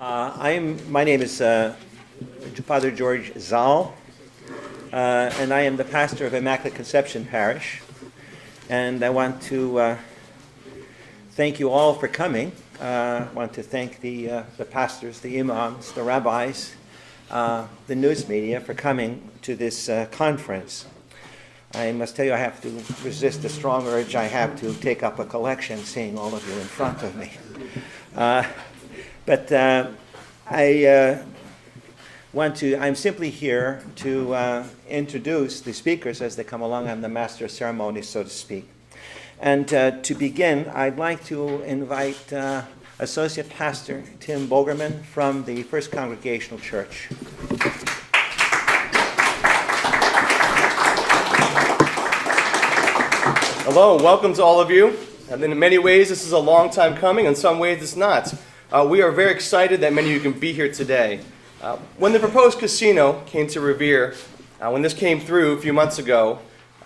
My name is Father George Zal, and I am the pastor of Immaculate Conception Parish. And I want to thank you all for coming. I want to thank the pastors, the imams, the rabbis, the news media for coming to this conference. I must tell you, I have to resist the strong urge I have to take up a collection, seeing all of you in front of me. I'm simply here to introduce the speakers as they come along. I'm the master of ceremonies, so to speak. And to begin, I'd like to invite Associate Pastor Tim Bogerman from the First Congregational Church. Hello, and welcome to all of you. And in many ways, this is a long time coming. In some ways, it's not. We are very excited that many of you can be here today. When the proposed casino came to Revere, when this came through a few months ago,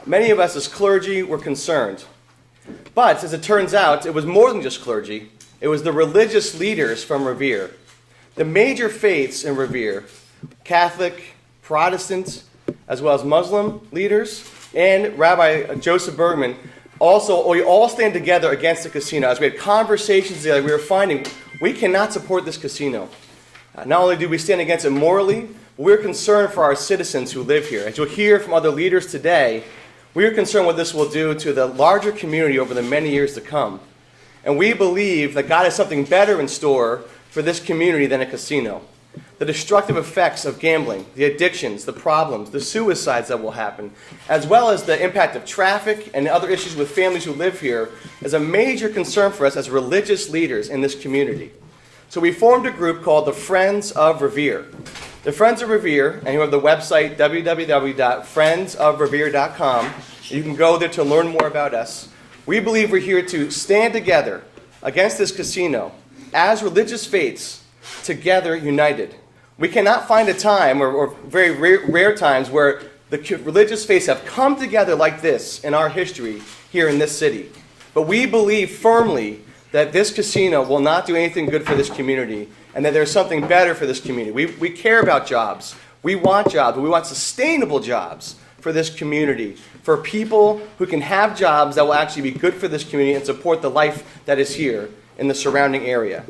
many of us as clergy were concerned. But as it turns out, it was more than just clergy. It was the religious leaders from Revere. The major faiths in Revere, Catholic, Protestant, as well as Muslim leaders, and Rabbi Joseph Bergman, we all stand together against the casino. As we had conversations together, we were finding we cannot support this casino. Not only do we stand against it morally, but we're concerned for our citizens who live here. As you'll hear from other leaders today, we are concerned what this will do to the larger community over the many years to come. And we believe that God has something better in store for this community than a casino. The destructive effects of gambling, the addictions, the problems, the suicides that will happen, as well as the impact of traffic and other issues with families who live here, is a major concern for us as religious leaders in this community. So we formed a group called the Friends of Revere. The Friends of Revere, and you have the website www.friendsofrevere.com. You can go there to learn more about us. We believe we're here to stand together against this casino as religious faiths, together united. We cannot find a time, or very rare times, where the religious faiths have come together like this in our history here in this city. But we believe firmly that this casino will not do anything good for this community, and that there's something better for this community. We care about jobs. We want jobs, but we want sustainable jobs for this community, for people who can have jobs that will actually be good for this community and support the life that is here in the surrounding area.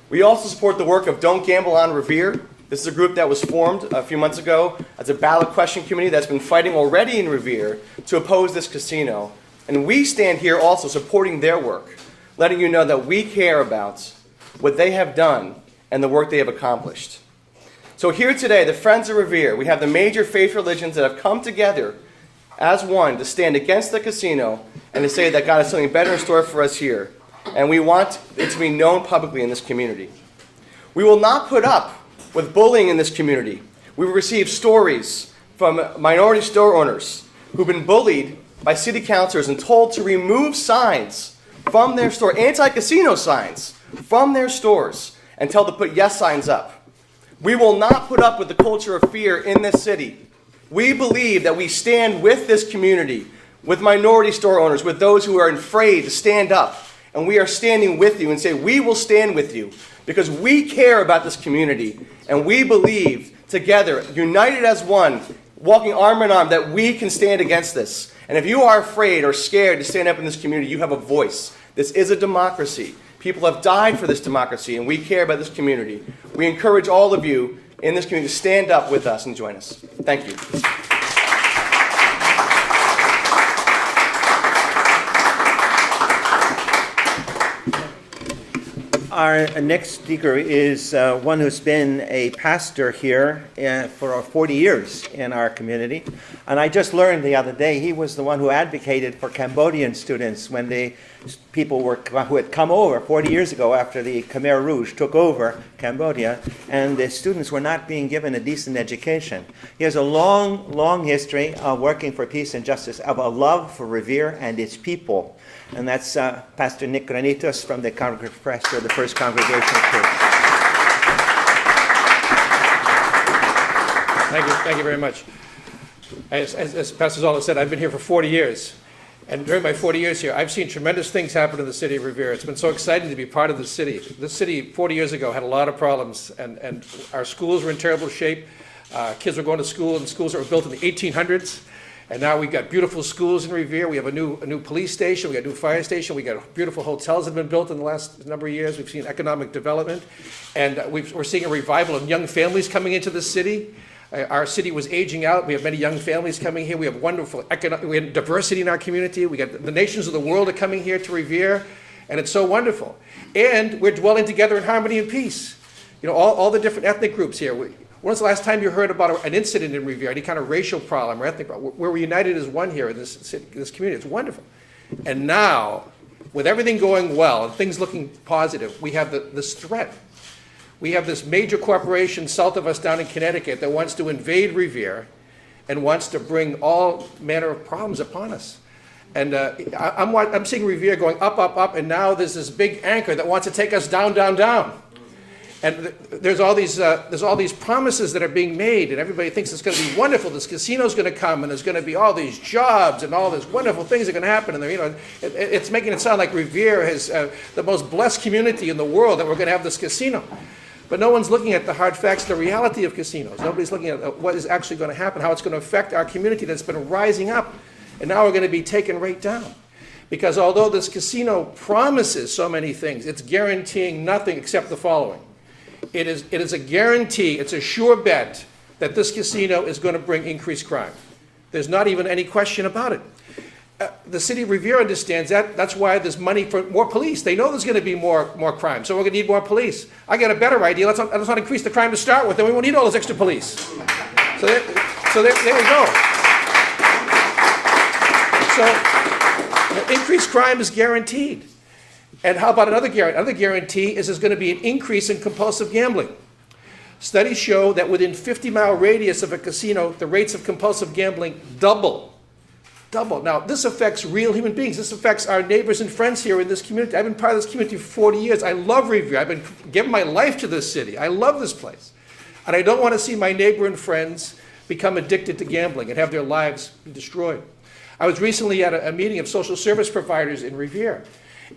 We also support the work of Don't Gamble on Revere. This is a group that was formed a few months ago as a ballot question committee that's been fighting already in Revere to oppose this casino. And we stand here also supporting their work, letting you know that we care about what they have done and the work they have accomplished. So here today, the Friends of Revere, we have the major faith religions that have come together as one to stand against the casino and to say that God has something better in store for us here. And we want it to be known publicly in this community. We will not put up with bullying in this community. We've received stories from minority store owners who've been bullied by city councilors and told to remove signs from their store, anti-casino signs from their stores, and tell to put yes signs up. We will not put up with the culture of fear in this city. We believe that we stand with this community, with minority store owners, with those who are afraid to stand up. And we are standing with you and say, we will stand with you because we care about this community. And we believe together, united as one, walking arm in arm, that we can stand against this. And if you are afraid or scared to stand up in this community, you have a voice. This is a democracy. People have died for this democracy, and we care about this community. We encourage all of you in this community to stand up with us and join us. Thank you. Our next speaker is one who's been a pastor here for 40 years in our community. And I just learned the other day he was the one who advocated for Cambodian students when the people who had come over 40 years ago after the Khmer Rouge took over Cambodia, and the students were not being given a decent education. He has a long, long history of working for peace and justice, of a love for Revere and its people. And that's Pastor Nick Granitos from the pastor of the First Congregational Church. Thank you very much. As Pastor Zola said, I've been here for 40 years. And during my 40 years here, I've seen tremendous things happen in the city of Revere. It's been so exciting to be part of the city. This city, 40 years ago, had a lot of problems, and our schools were in terrible shape. Kids were going to school in schools that were built in the 1800s. And now we've got beautiful schools in Revere. We have a new police station. We got a new fire station. We got beautiful hotels that have been built in the last number of years. We've seen economic development. And we're seeing a revival of young families coming into the city. Our city was aging out. We have many young families coming here. We have wonderful we have diversity in our community. We got the nations of the world are coming here to Revere. And it's so wonderful. And we're dwelling together in harmony and peace. You know, all the different ethnic groups here. When's the last time you heard about an incident in Revere, any kind of racial problem or ethnic problem? We're united as one here in this community. It's wonderful. And now, with everything going well and things looking positive, we have this threat. We have this major corporation south of us down in Connecticut that wants to invade Revere and wants to bring all manner of problems upon us. And I'm seeing Revere going up, up, up, and now there's this big anchor that wants to take us down, down, down. And there's all these promises that are being made, and everybody thinks it's going to be wonderful. This casino's going to come, and there's going to be all these jobs, and all these wonderful things are going to happen. And it's making it sound like Revere is the most blessed community in the world that we're going to have this casino. But no one's looking at the hard facts, the reality of casinos. Nobody's looking at what is actually going to happen, how it's going to affect our community that's been rising up, and now we're going to be taken right down. Because although this casino promises so many things, it's guaranteeing nothing except the following. It is a guarantee, it's a sure bet that this casino is going to bring increased crime. There's not even any question about it. The city of Revere understands that. That's why there's money for more police. They know there's going to be more crime, so we're going to need more police. I got a better idea. Let's not increase the crime to start with, then we won't need all those extra police. So there we go. So increased crime is guaranteed. And how about another guarantee? Another guarantee is there's going to be an increase in compulsive gambling. Studies show that within 50-mile radius of a casino, the rates of compulsive gambling double. Now, this affects real human beings. This affects our neighbors and friends here in this community. I've been part of this community for 40 years. I love Revere. I've been giving my life to this city. I love this place. And I don't want to see my neighbor and friends become addicted to gambling and have their lives be destroyed. I was recently at a meeting of social service providers in Revere.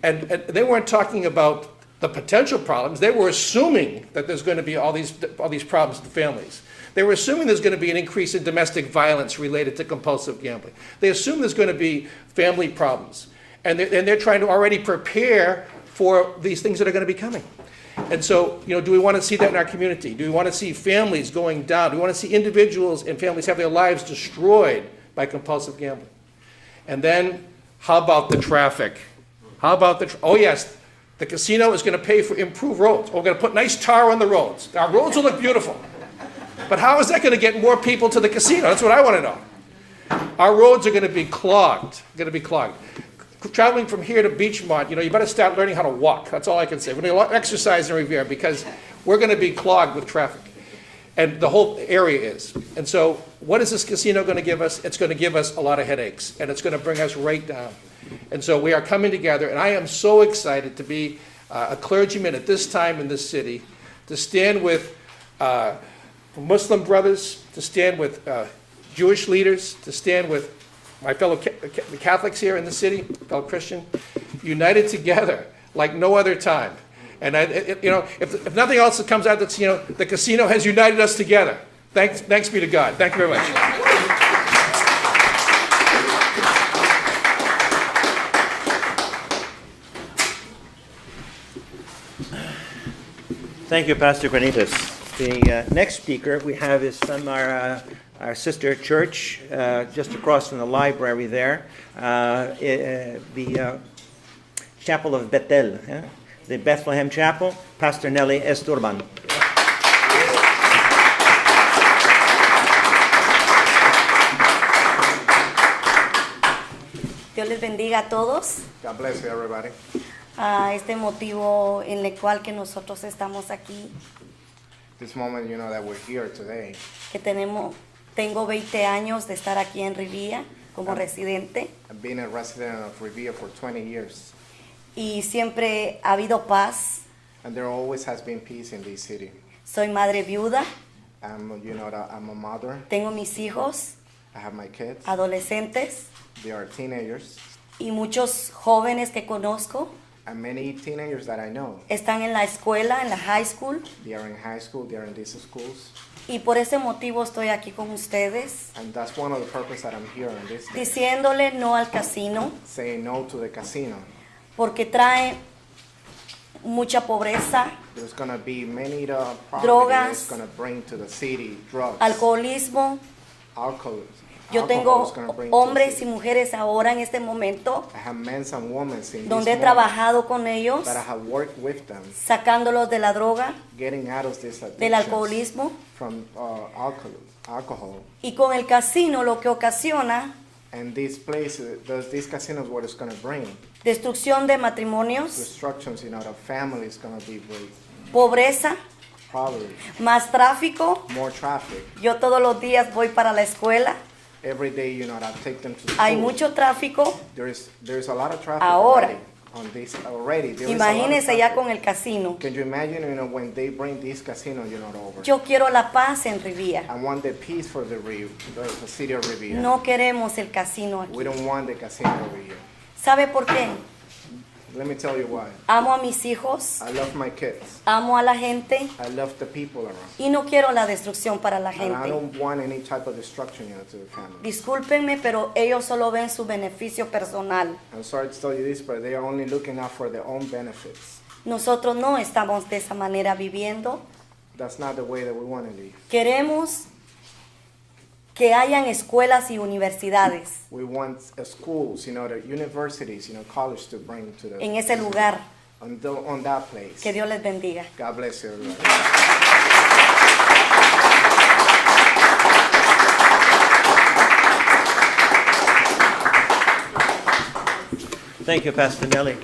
And they weren't talking about the potential problems. They were assuming that there's going to be all these problems with families. They were assuming there's going to be an increase in domestic violence related to compulsive gambling. They assume there's going to be family problems. And they're trying to already prepare for these things that are going to be coming. And so, do we want to see that in our community? Do we want to see families going down? Do we want to see individuals and families have their lives destroyed by compulsive gambling? And then, how about the traffic? Oh yes, the casino is going to pay for improved roads. We're going to put nice tar on the roads. Our roads will look beautiful. But how is that going to get more people to the casino? That's what I want to know. Our roads are going to be clogged. Traveling from here to Beachmont, you better start learning how to walk. That's all I can say. We're going to exercise in Revere because we're going to be clogged with traffic. And the whole area is. And so what is this casino going to give us? It's going to give us a lot of headaches. And it's going to bring us right down. And so we are coming together, and I am so excited to be a clergyman at this time in this city, to stand with Muslim brothers, to stand with Jewish leaders, to stand with my fellow Catholics here in the city, fellow Christian, united together like no other time. And if nothing else that comes out, that's the casino has united us together. Thanks be to God. Thank you very much. Thank you, Pastor Granitas. The next speaker we have is from our sister church, just across from the library there, the Chapel of Bethel, the Bethlehem Chapel, Pastor Nelly Esturban. Dios les bendiga a todos. God bless you, everybody. A este motivo en el cual que nosotros estamos aquí, This moment, that we're here today. que tengo 20 años de estar aquí en Revere como residente I've been a resident of Revere for 20 years, y siempre ha habido paz. and there always has been peace in this city. Soy madre viuda, I'm a mother. tengo mis hijos, I have my kids. adolescentes, They are teenagers, y muchos jóvenes que conozco and many teenagers that I know. están en la escuela, en la high school, They are in high school, they are in these schools, y por ese motivo estoy aquí con ustedes, and that's one of the purposes that I'm here on this day, diciéndole no al casino, saying no to the casino. porque trae mucha pobreza, There's going to be many poverty Drogas. it's going to bring to the city, drugs, alcoholismo. alcohol. Yo Alcohol tengo is gonna bring to the hombres y city. mujeres ahora en este momento I have men and women in donde he this moment trabajado con ellos, that I have worked with them, sacándolos de la droga, getting out of this del addictions alcoholismo, from alcohol. y con el casino lo que ocasiona And these places, these casinos, what it's going to bring, destrucción de matrimonios, destructions, the family is going to be great, pobreza, poverty, más tráfico. more traffic. Yo todos los días voy para la escuela, Every day, I take them to school. hay mucho tráfico. There's a lot of traffic Ahora. already on this already. There is a lot of Imagínense ya traffic. con el casino. Can you imagine, when they bring these casinos, over? Yo quiero la paz en Revere. I want the peace for the city of Revere. No queremos el casino We aquí. don't want the casino over here. ¿Sabe por qué? Let me tell you why. Amo a mis hijos, I love my kids. amo a la gente I love the people around. y no quiero la destrucción para la And I gente. don't want any type of destruction, to the family. Discúlpenme, pero ellos solo ven su beneficio personal. I'm sorry to tell you this, but they are only looking out for their own benefits. Nosotros no estamos de esa manera viviendo. That's not the way that we want to live. Queremos que hayan escuelas y universidades We want schools, the universities, college to bring to the en ese lugar. on that place. Que Dios les bendiga. God bless you, everybody. Thank you, Pastor Nelly.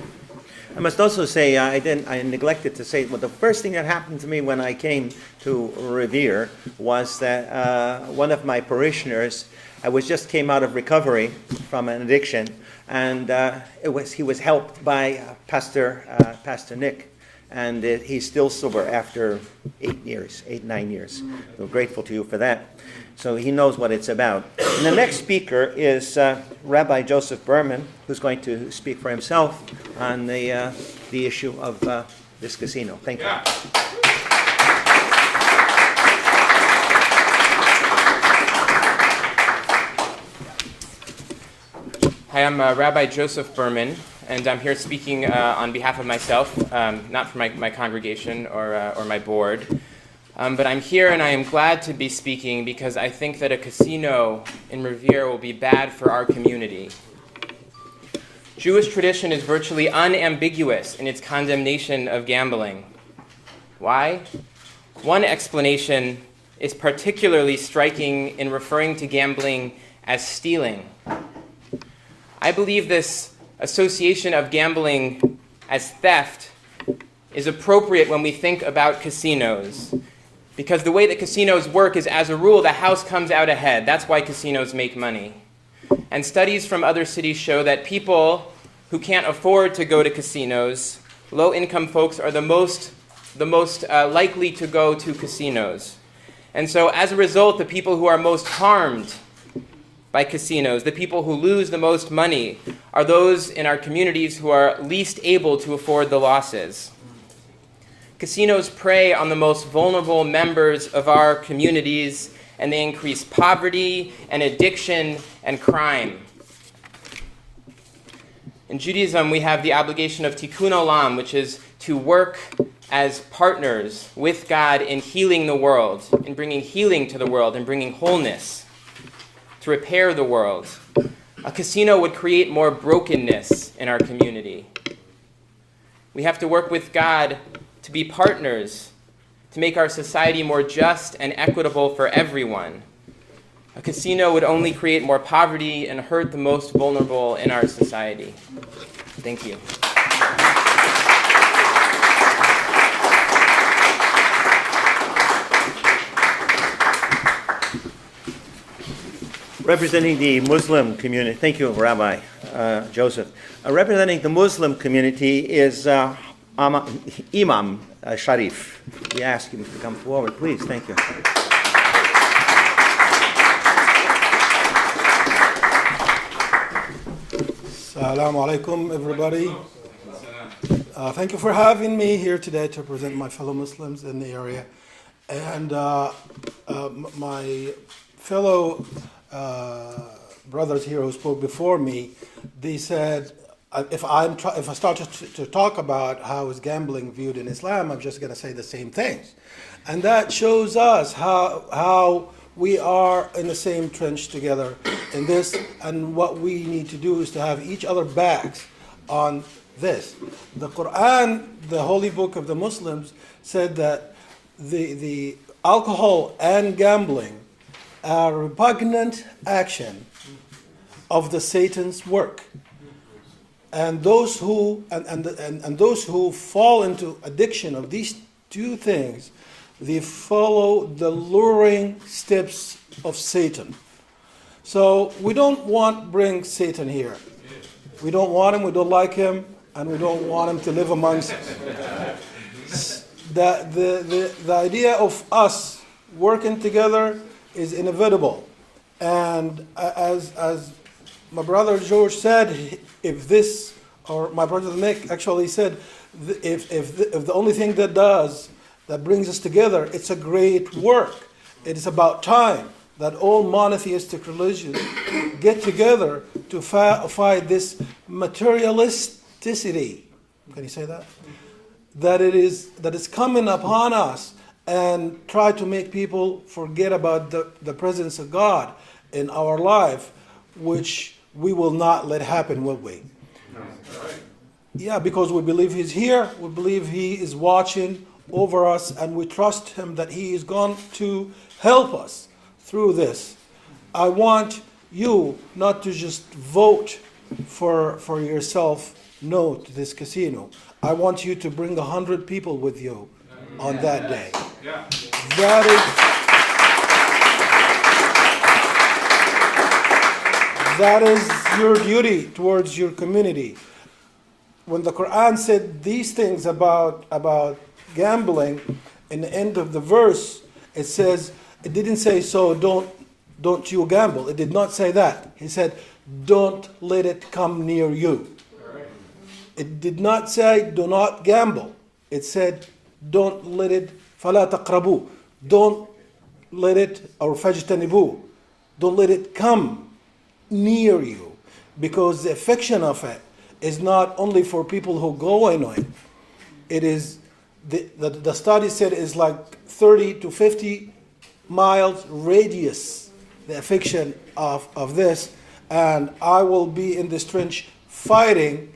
I must also say, I neglected to say, well, the first thing that happened to me when I came to Revere was that one of my parishioners came out of recovery from an addiction, and he was helped by Pastor Nick, and he's still sober after 9 years. We're grateful to you for that. So he knows what it's about. And the next speaker is Rabbi Joseph Berman, who's going to speak for himself on the issue of this casino. Thank you. Hi, I'm Rabbi Joseph Berman, and I'm here speaking on behalf of myself, not for my congregation or my board. But I'm here and I am glad to be speaking because I think that a casino in Revere will be bad for our community. Jewish tradition is virtually unambiguous in its condemnation of gambling. Why? One explanation is particularly striking in referring to gambling as stealing. I believe this association of gambling as theft is appropriate when we think about casinos. Because the way that casinos work is, as a rule, the house comes out ahead. That's why casinos make money. And studies from other cities show that people who can't afford to go to casinos, low-income folks, are the most likely to go to casinos. And so, as a result, the people who are most harmed by casinos, the people who lose the most money, are those in our communities who are least able to afford the losses. Casinos prey on the most vulnerable members of our communities, and they increase poverty and addiction and crime. In Judaism, we have the obligation of tikkun olam, which is to work as partners with God in healing the world, in bringing healing to the world, and bringing wholeness, to repair the world. A casino would create more brokenness in our community. We have to work with God to be partners, to make our society more just and equitable for everyone. A casino would only create more poverty and hurt the most vulnerable in our society. Thank you. Representing the Muslim community, thank you, Rabbi Joseph. Representing the Muslim community is Imam Sharif. We ask him to come forward, please. Thank you. Assalamu alaikum, everybody. Thank you for having me here today to present my fellow Muslims in the area. And my fellow brothers here who spoke before me, they said, if I start to talk about how is gambling viewed in Islam, I'm just going to say the same things. And that shows us how we are in the same trench together in this, and what we need to do is to have each other backs on this. The Quran, the holy book of the Muslims, said that the alcohol and gambling are repugnant action of the Satan's work. And those who and those who fall into addiction of these two things, they follow the luring steps of Satan. So we don't bring Satan here. We don't want him, we don't like him, and we don't want him to live amongst us. The idea of us working together is inevitable. And as my brother George said, if this, or my brother Nick actually said, if the only thing that brings us together, it's a great work. It is about time that all monotheistic religions get together to fight this materialisticity. Can you say that? That is coming upon us, and try to make people forget about the presence of God in our life, which we will not let happen, will we? Yeah, because we believe He's here, we believe He is watching over us, and we trust Him that He is going to help us through this. I want you not to just vote for yourself no to this casino. I want you to bring 100 people with you on that day. That is your duty towards your community. When the Quran said these things about gambling, in the end of the verse, it didn't say, so don't you gamble. It did not say that. He said, don't let it come near you. It did not say, do not gamble. It said, don't let it, فَلَا تَقْرَبُوا. Don't let it, or فَاجْتَنِبُوا. Don't let it come near you. Because the affection of it is not only for people who go in it. It is, the study said is like 30 to 50 miles radius, the affection of this. And I will be in this trench fighting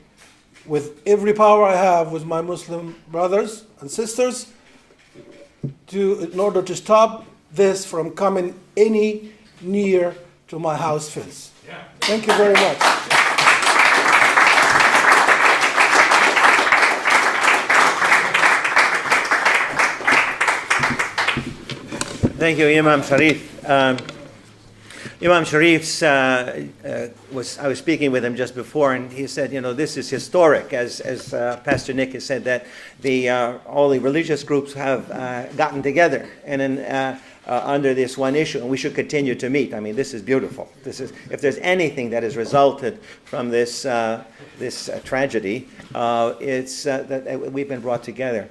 with every power I have with my Muslim brothers and sisters in order to stop this from coming any near to my house fence. Thank you very much. Thank you, Imam Sharif. Imam Sharif's, I was speaking with him just before, and he said, this is historic, as Pastor Nick has said, that all the religious groups have gotten together and under this one issue, and we should continue to meet. I mean, this is beautiful. If there's anything that has resulted from this tragedy, it's that we've been brought together.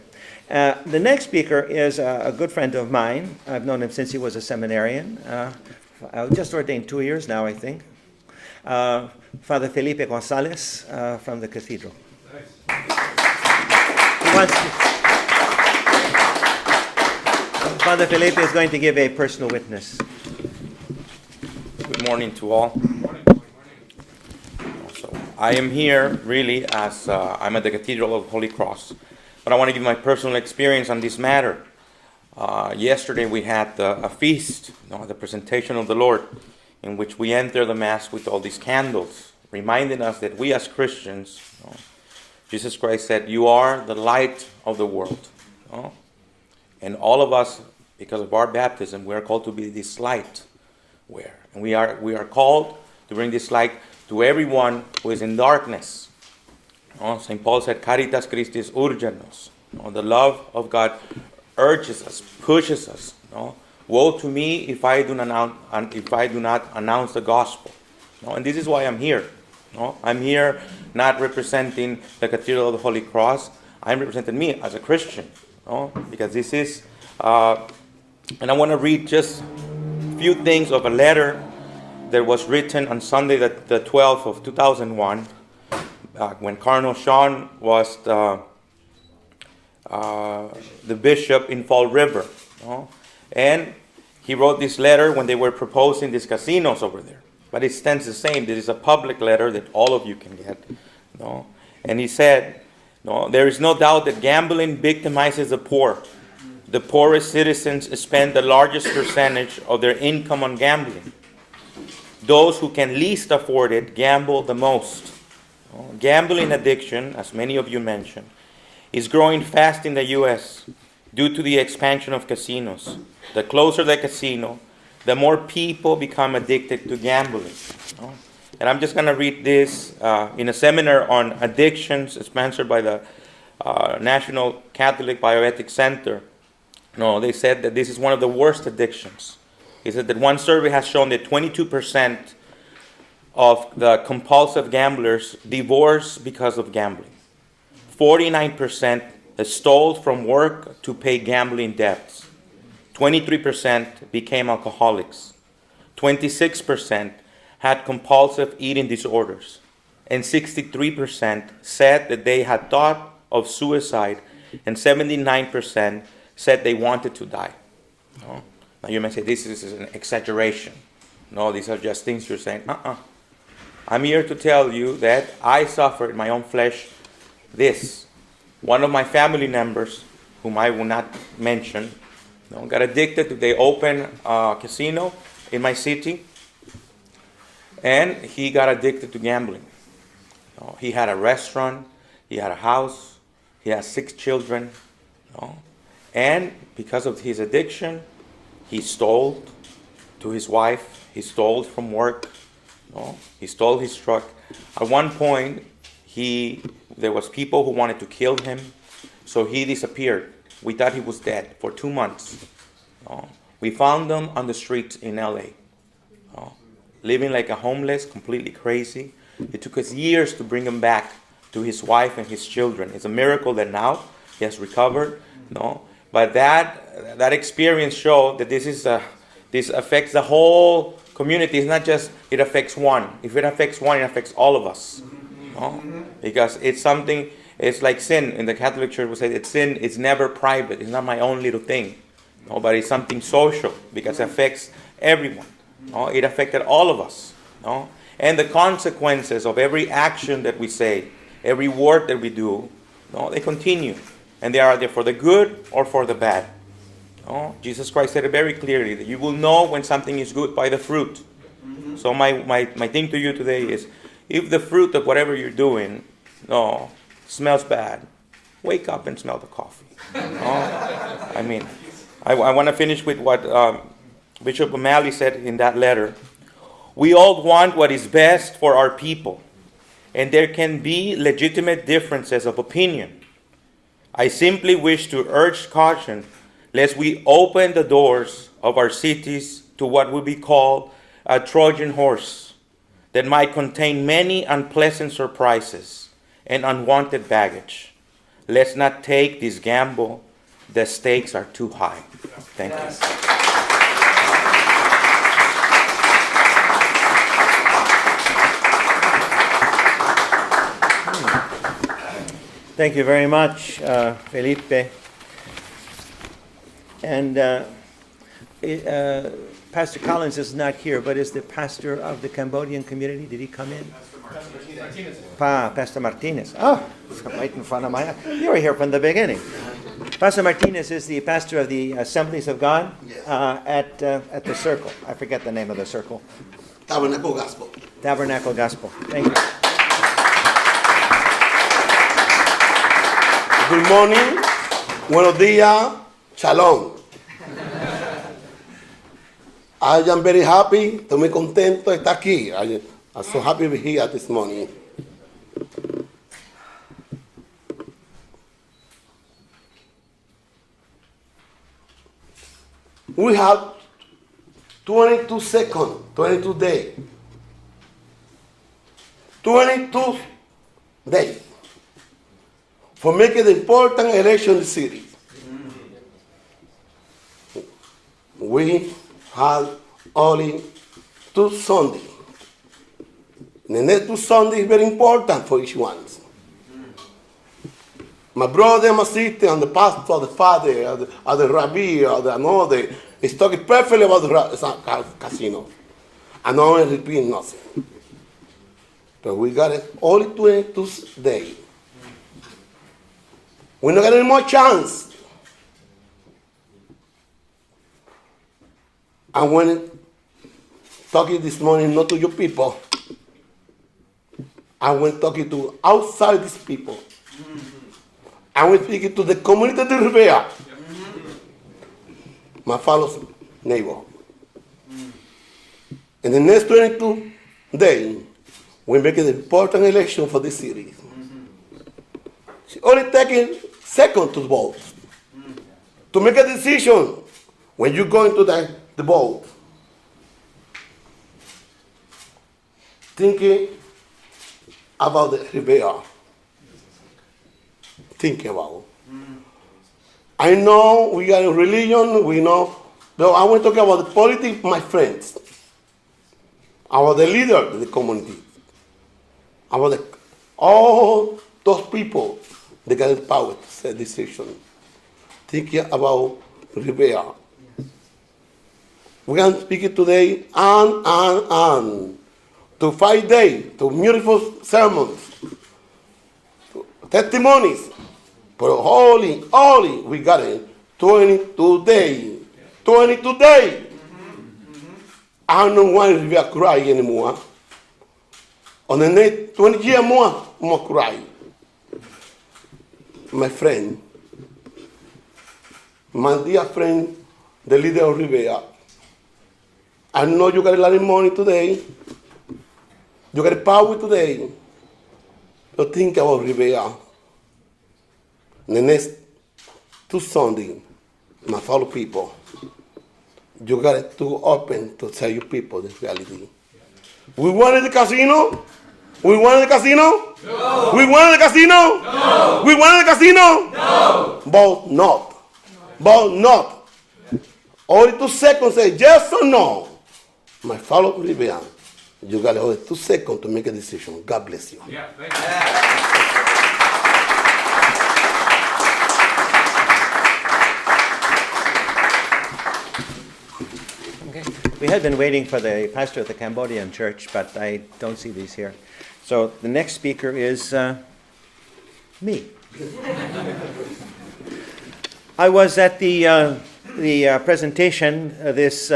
The next speaker is a good friend of mine. I've known him since he was a seminarian. Just ordained 2 years now, I think. Father Felipe Gonzalez from the cathedral. Father Felipe is going to give a personal witness. Good morning to all. So, I am here really as I'm at the Cathedral of Holy Cross, but I want to give my personal experience on this matter. Yesterday we had a feast, the presentation of the Lord, in which we enter the Mass with all these candles, reminding us that we as Christians, Jesus Christ said, you are the light of the world. And all of us, because of our baptism, we are called to be this light. And we are called to bring this light to everyone who is in darkness. St. Paul said, Caritas Christis urgenos. The love of God urges us, pushes us. Woe to me if I do not announce the gospel. And this is why I'm here. No? I'm here not representing the Cathedral of the Holy Cross. I'm representing me as a Christian. No? Because this is, and I want to read just a few things of a letter that was written on Sunday, the 12th of 2001, when Cardinal Sean was the bishop in Fall River. No? And he wrote this letter when they were proposing these casinos over there. But it stands the same. This is a public letter that all of you can get. No? And he said, no, there is no doubt that gambling victimizes the poor. The poorest citizens spend the largest percentage of their income on gambling. Those who can least afford it gamble the most. No? Gambling addiction, as many of you mentioned, is growing fast in the U.S. due to the expansion of casinos. The closer the casino, the more people become addicted to gambling. And I'm just going to read this in a seminar on addictions sponsored by the National Catholic Bioethics Center. No, they said that this is one of the worst addictions. He said that one survey has shown that 22% of the compulsive gamblers divorce because of gambling. 49% stole from work to pay gambling debts. 23% became alcoholics. 26% had compulsive eating disorders. And 63% said that they had thought of suicide. And 79% said they wanted to die. No? Now you may say, this is an exaggeration. No, these are just things you're saying. I'm here to tell you that I suffered in my own flesh this. One of my family members, whom I will not mention, got addicted to the open casino in my city, and he got addicted to gambling. He had a restaurant, he had a house, he had 6 children, and because of his addiction, he stole to his wife, he stole from work, he stole his truck. At one point, there was people who wanted to kill him, so he disappeared. We thought he was dead for 2 months. We found him on the streets in LA, living like a homeless, completely crazy. It took us years to bring him back to his wife and his children. It's a miracle that now he has recovered. But that experience showed that this affects the whole community. It's not just it affects one. If it affects one, it affects all of us. Because it's something. It's like sin. In the Catholic Church, we say that sin is never private. It's not my own little thing. But it's something social because it affects everyone. It affected all of us. And the consequences of every action that we say, every word that we do, they continue. And they are there for the good or for the bad. Jesus Christ said it very clearly that you will know when something is good by the fruit. So my thing to you today is, if the fruit of whatever you're doing smells bad, wake up and smell the coffee. I want to finish with what Bishop O'Malley said in that letter. We all want what is best for our people, and there can be legitimate differences of opinion. I simply wish to urge caution lest we open the doors of our cities to what would be called a Trojan horse that might contain many unpleasant surprises and unwanted baggage. Let's not take this gamble. The stakes are too high. Thank you. Thank you very much, Felipe. And Pastor Collins is not here, but is the pastor of the Cambodian community. Did he come in? Pastor Martinez. Oh, right in front of my eye. You were here from the beginning. Pastor Martinez is the pastor of the Assemblies of God at the Circle. I forget the name of the circle. Tabernacle Gospel. Tabernacle Gospel. Thank you. Good morning. Buenos días. Shalom. I am very happy. Estoy muy contento de estar aquí. I'm so happy to be here this morning. We have 22 seconds, 22 days 22 days for making the important election in the city. We had only 2 Sundays. The next 2 Sundays is very important for each one. My brother, my sister, and the pastor, the father, the Revere, the another, is talking perfectly about the casino. I don't repeat nothing. But we got it only 22 days. We're not getting any more chance. And when talking this morning, not to your people, I went talking to outside these people. I went speaking to the community of Revere, my fellow neighbor. In the next 22 days, we're making an important election for this city. It's only taking seconds to vote, to make a decision when you go into the vote. Thinking about the Revere. Thinking about. I know we are in religion, we know, but I want to talk about the politics, my friends, about the leader of the community, about all those people that got the power to set decision. Thinking about Revere. We're going to speak it today and to 5 days, to beautiful sermons, to testimonies. But only we got it 22 days. 22 days. I don't want to cry anymore. On the next 20 years more cry. My friend, my dear friend, the leader of Revere, I know you got a lot of money today. You got power today. So think about Revere. The next 2 Sundays, my fellow people, you got to open to tell you people the reality. We wanted the casino? We wanted the casino? No. We wanted the casino? No. We wanted the casino? No. But not. But not. Only 2 seconds say yes or no. My fellow Revere, you got only 2 seconds to make a decision. God bless you. Yeah, thank you. We had been waiting for the pastor of the Cambodian church, but I don't see these here. So the next speaker is me. I was at the presentation this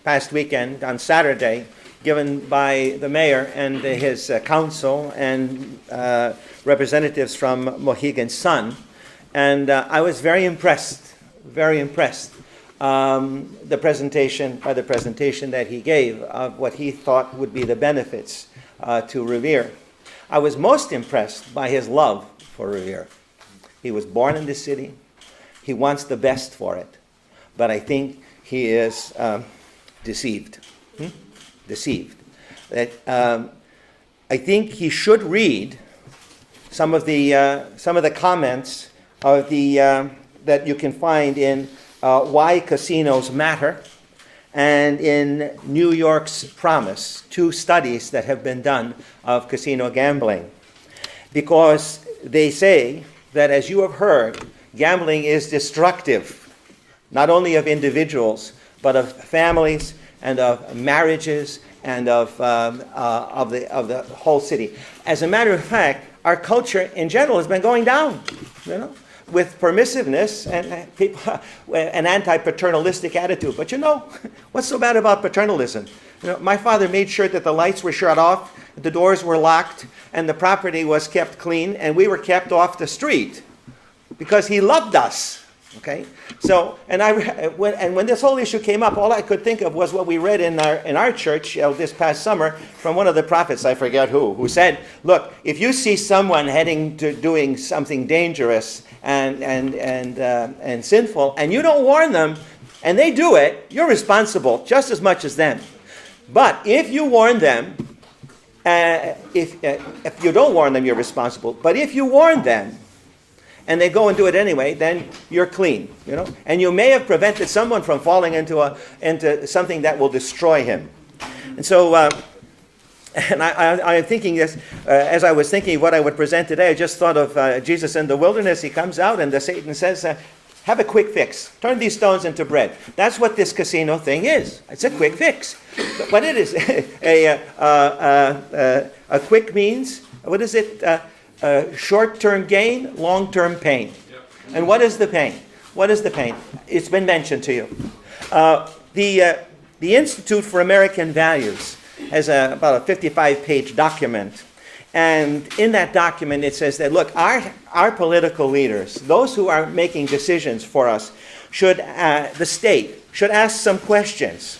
past weekend on Saturday, given by the mayor and his council and representatives from Mohegan Sun, and I was very impressed. The presentation that he gave of what he thought would be the benefits to Revere. I was most impressed by his love for Revere. He was born in this city. He wants the best for it. But I think he is deceived. Deceived. That I think he should read some of the comments of that you can find in Why Casinos Matter, and in New York's Promise, 2 studies that have been done of casino gambling. Because they say that, as you have heard, gambling is destructive, not only of individuals, but of families and of marriages and of the whole city. As a matter of fact, our culture in general has been going down, with permissiveness and people, an anti-paternalistic attitude. But what's so bad about paternalism? My father made sure that the lights were shut off, the doors were locked, and the property was kept clean, and we were kept off the street because he loved us. Okay, so when this whole issue came up, all I could think of was what we read in our church this past summer from one of the prophets, I forget who said, "Look, if you see someone heading to doing something dangerous and sinful, and you don't warn them, and they do it, you're responsible just as much as them. But if you warn them, If you don't warn them, you're responsible. But if you warn them, and they go and do it anyway, then you're clean, you know. And you may have prevented someone from falling into something that will destroy him. And so, and I'm thinking this, as I was thinking what I would present today, I just thought of Jesus in the wilderness. He comes out and Satan says, have a quick fix. Turn these stones into bread. That's what this casino thing is. It's a quick fix. But it is a quick means, what is it? Short-term gain, long-term pain. Yep. And what is the pain? What is the pain? It's been mentioned to you. The Institute for American Values has about a 55-page document. And in that document it says that, look, our political leaders, those who are making decisions for us, the state should ask some questions.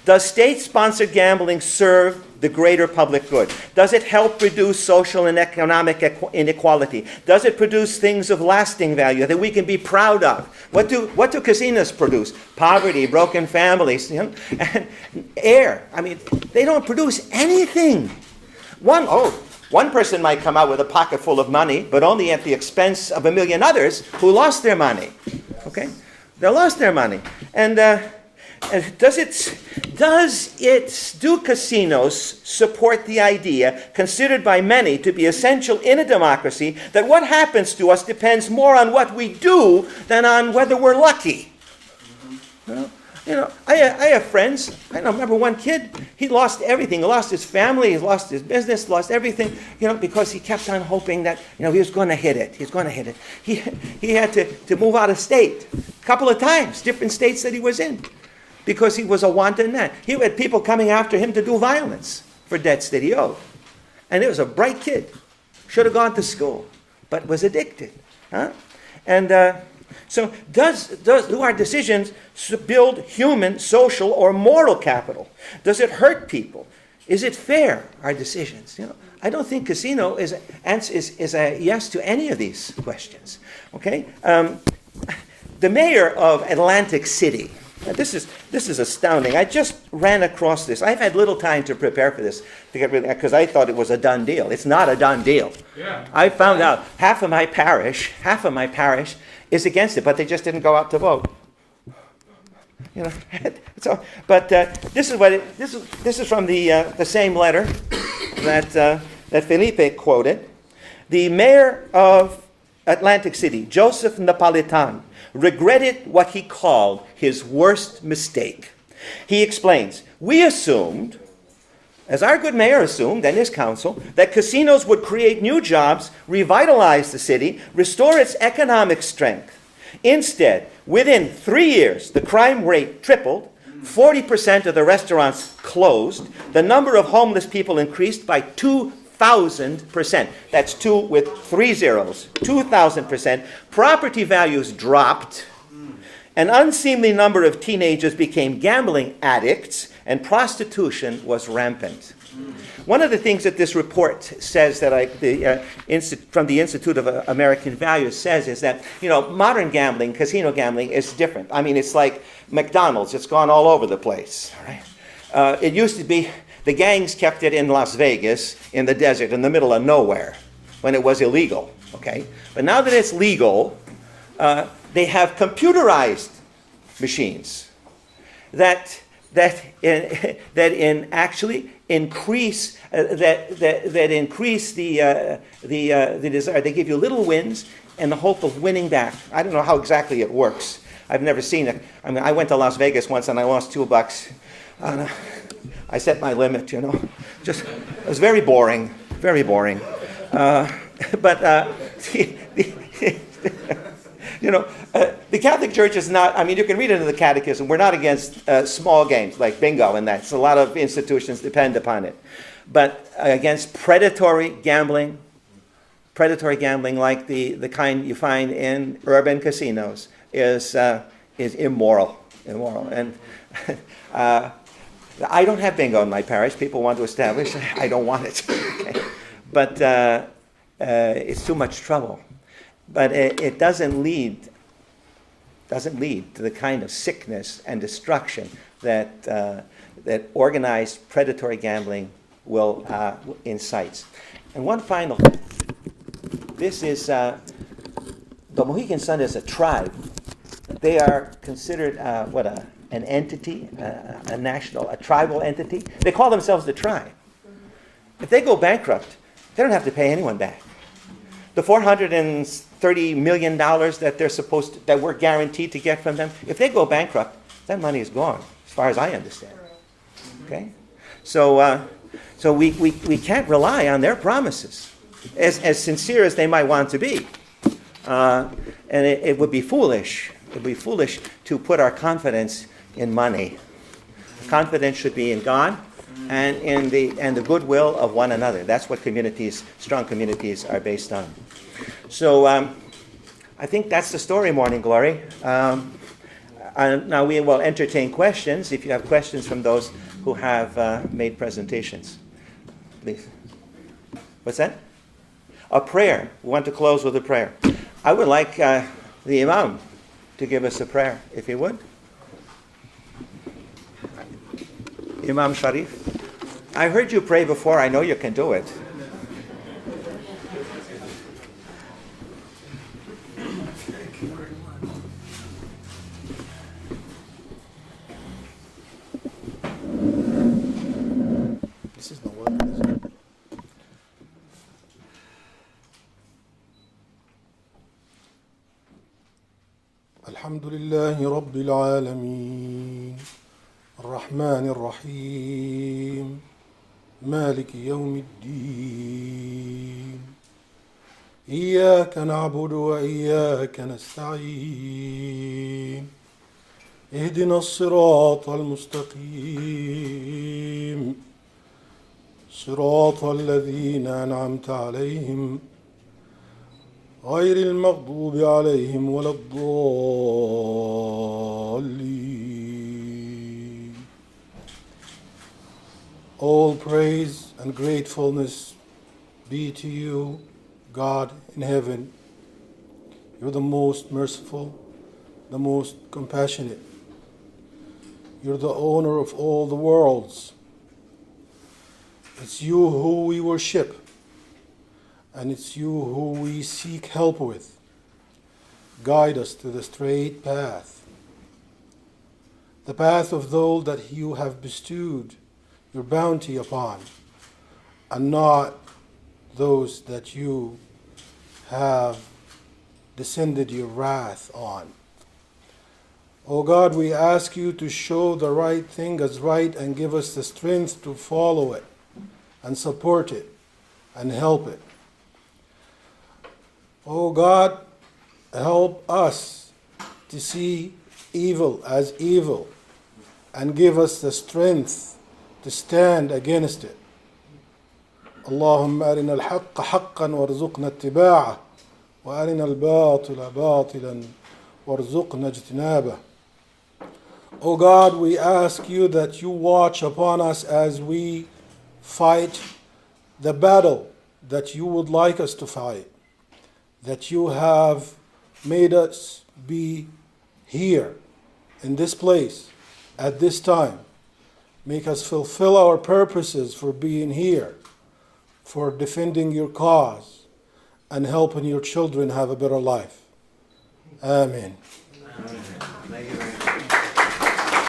Does state-sponsored gambling serve the greater public good? Does it help reduce social and economic inequality? Does it produce things of lasting value that we can be proud of? What do casinos produce? Poverty, broken families, you know, and air. I mean, they don't produce anything. One person might come out with a pocket full of money, but only at the expense of a million others who lost their money. Okay, they lost their money, and do casinos support the idea, considered by many to be essential in a democracy, that what happens to us depends more on what we do than on whether we're lucky? You know, I have friends. I remember one kid. He lost everything. He lost his family. He lost his business. Lost everything. You know, because he kept on hoping that he was going to hit it. He's going to hit it. He had to move out of state a couple of times, different states that he was in, because he was a wanted man. He had people coming after him to do violence for debts that he owed. And he was a bright kid. Should have gone to school, but was addicted. Huh? And so do our decisions build human, social, or moral capital? Does it hurt people? Is it fair, our decisions? You know, I don't think casino is a yes to any of these questions. Okay? The mayor of Atlantic City. This is astounding. I just ran across this. I've had little time to prepare for this because I thought it was a done deal. It's not a done deal. Yeah. I found out half of my parish is against it, but they just didn't go out to vote. You know. So, but this is from the same letter that Felipe quoted. The mayor of Atlantic City, Joseph Napolitan, regretted what he called his worst mistake. He explains, we assumed, as our good mayor assumed and his council, that casinos would create new jobs, revitalize the city, restore its economic strength. Instead, within 3 years, the crime rate tripled, 40% of the restaurants closed, the number of homeless people increased by 2,000%. That's 2 with 3 zeros. 2,000%. Property values dropped. An unseemly number of teenagers became gambling addicts, and prostitution was rampant. One of the things that this report says that from the Institute of American Values says is that, modern gambling, casino gambling, is different. I mean, it's like McDonald's. It's gone all over the place. All right? It used to be the gangs kept it in Las Vegas, in the desert, in the middle of nowhere, when it was illegal. Okay, but now that it's legal, they have computerized machines that actually increase the desire. They give you little wins in the hope of winning back. I don't know how exactly it works. I've never seen it. I mean, I went to Las Vegas once and I lost $2. I set my limit, it was very boring, very boring. The Catholic Church is not, you can read it in the Catechism, we're not against small games like bingo and that. So a lot of institutions depend upon it. But against predatory gambling like the kind you find in urban casinos is immoral. And I don't have bingo in my parish. People want to establish. I don't want it. Okay? But it's too much trouble. But it doesn't lead to the kind of sickness and destruction that organized predatory gambling will incite. And one final, this is, the Mohegan Sun is a tribe. They are considered, an entity, a tribal entity. They call themselves the tribe. If they go bankrupt, they don't have to pay anyone back. The $430 million that we're guaranteed to get from them, if they go bankrupt, that money is gone, as far as I understand. Okay? So we can't rely on their promises, as sincere as they might want to be. And it would be foolish. It would be foolish to put our confidence in money. Confidence should be in God and in the goodwill of one another. That's what strong communities are based on. So I think that's the story, Morning Glory. Now we will entertain questions if you have questions from those who have made presentations. Please. What's that? A prayer. We want to close with a prayer. I would like the Imam to give us a prayer, if he would. Imam Sharif. I heard you pray before. I know you can do it. This is not working, is it? الحمد لله رب العالمين الرحمن الرحيم مالك يوم الدين إياك نعبد وإياك نستعين اهدنا الصراط المستقيم صراط الذين أنعمت عليهم غير المغضوب عليهم ولا الضالين. All praise and gratefulness be to you, God in heaven. You're the most merciful, the most compassionate. You're the owner of all the worlds. It's you who we worship. And it's you who we seek help with. Guide us to the straight path. The path of those that you have bestowed your bounty upon, and not those that you have descended your wrath on. O God, we ask you to show the right thing as right and give us the strength to follow it and support it and help it. Oh God, help us to see evil as evil and give us the strength to stand against it. اللهم أرنا الحق حقا وارزقنا اتباعه وأرنا الباطل باطلا وارزقنا اجتنابه. Oh God, we ask you that you watch upon us as we fight the battle that you would like us to fight, that you have made us be here in this place at this time. Make us fulfill our purposes for being here, for defending your cause and helping your children have a better life. Amen. Amen.